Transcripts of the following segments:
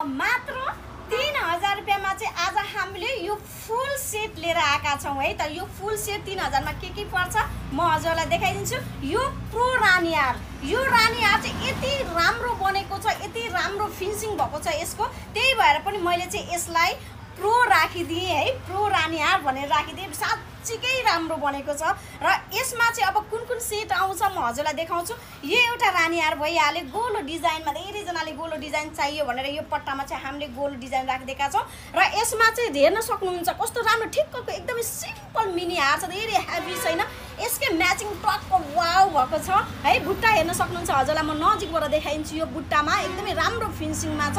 मात्र 3000 रुपैयाँमा चाहिँ आज हामीले यो फुल सेट लिएर आएका छौँ है त। यो फुल सेट 3000 मा के पर्छ म हजुरलाई देखाइदिन्छु। यो प्रो रानी हार, यो रानी हार चाहिँ यति राम्रो बनेको छ, यति राम्रो फिनिसिङ भएको छ यसको, त्यही भएर पनि मैले चाहिँ यसलाई प्रो राखिदिएँ है। प्रो रानी हार भनेर राखिदिएँ, साँच्चीकै राम्रो बनेको छ। र यसमा चाहिँ अब कुन कुन सेट आउँछ म हजुरलाई देखाउँछु। यो एउटा रानी हार भइहाल्यो, गोलो डिजाइनमा धेरैजनाले गोलो डिजाइन चाहियो भनेर यो पट्टामा चाहिँ हामीले गोलो डिजाइन राखिदिएका छौँ। र यसमा चाहिँ हेर्न सक्नुहुन्छ कस्तो राम्रो ठिक्कको एकदमै सिम्पल मिनी हार छ, धेरै हेभी छैन। यसकै म्याचिङ टक्क वाउ भएको छ है। बुट्टा हेर्न सक्नुहुन्छ, हजुरलाई म नजिकबाट देखाइदिन्छु। यो बुट्टामा एकदमै राम्रो फिनिसिङमा छ।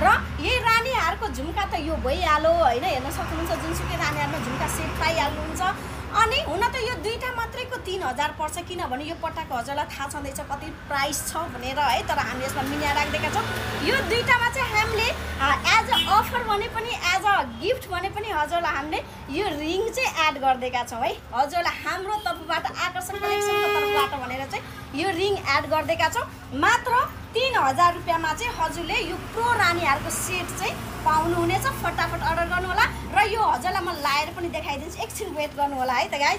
र यही रानी हारको झुम्का त यो भइहाल्यो होइन, हेर्न सक्नुहुन्छ जुनसुकै रानी हारमा झुम्का सेट पाइहाल्नुहुन्छ। अनि हुन त यो दुईटा मात्रैको 3000 पर्छ, किनभने यो पट्टाको हजुरलाई थाहा छँदैछ कति प्राइस छ भनेर है। तर हामीले यसमा मिनिया राखिदिएका छौँ। यो दुईटामा चाहिँ हामीले एज अ अफर भने पनि एज अ गिफ्ट भने पनि हजुरलाई हामीले यो रिङ चाहिँ एड गरिदिएका छौँ है। हजुरलाई हाम्रो तर्फबाट आकर्षण कलेक्सनको तर्फबाट भनेर चाहिँ यो रिङ एड गरिदिएका छौँ। मात्र 3000 रुपैयाँमा चाहिँ हजुरले यो प्रो रानी हारको सेट चाहिँ पाउनुहुनेछ। फटाफट अर्डर गर्नु होला। र यो हजुरलाई म लाएर पनि देखाइदिन्छु, एकछिन वेट गर्नु होला है त गाइस।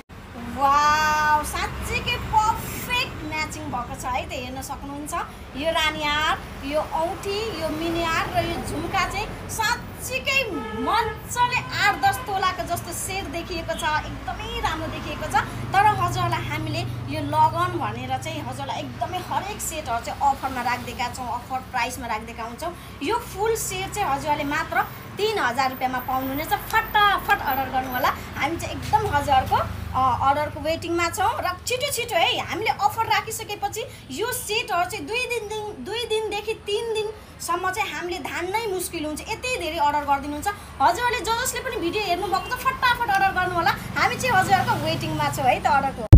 वाउ, साँच्चीकै पर्फेक्ट म्याचिङ भएको छ है त, हेर्न सक्नुहुन्छ। यो रानी हार, यो औँठी, यो मिनी हार र यो झुम्का चाहिँ साँच्चीकै मजाले 8-10 तोलाको जस्तो सेट देखिएको छ, एकदमै राम्रो देखिएको छ। तर हजुरलाई हामीले यो लगन भनेर चाहिँ हजुरलाई एकदमै हरेक सेटहरू चाहिँ अफरमा राखिदिएका छौँ, अफर प्राइसमा राखिदिएका हुन्छौँ। यो फुल सेट चाहिँ हजुरले मात्र 3000 रुपैयाँमा पाउनुहुनेछ। फटाफट अर्डर गर्नु होला। हामी चाहिँ एकदम हजुरको अर्डरको वेटिङमा छौँ। र छिटो है, हामीले अफर राखिसकेपछि यो सेटहरू चाहिँ 2 दिनदेखि 3 दिनसम्म चाहिँ हामीले धान्नै मुस्किल हुन्छ, यति धेरै अर्डर गरिदिनुहुन्छ। हजुरहरूले जसले पनि भिडियो हेर्नुभएको छ फटाफट अर्डर गर्नु होला। हामी चाहिँ हजुरको वेटिङमा छौँ है त अर्डरको।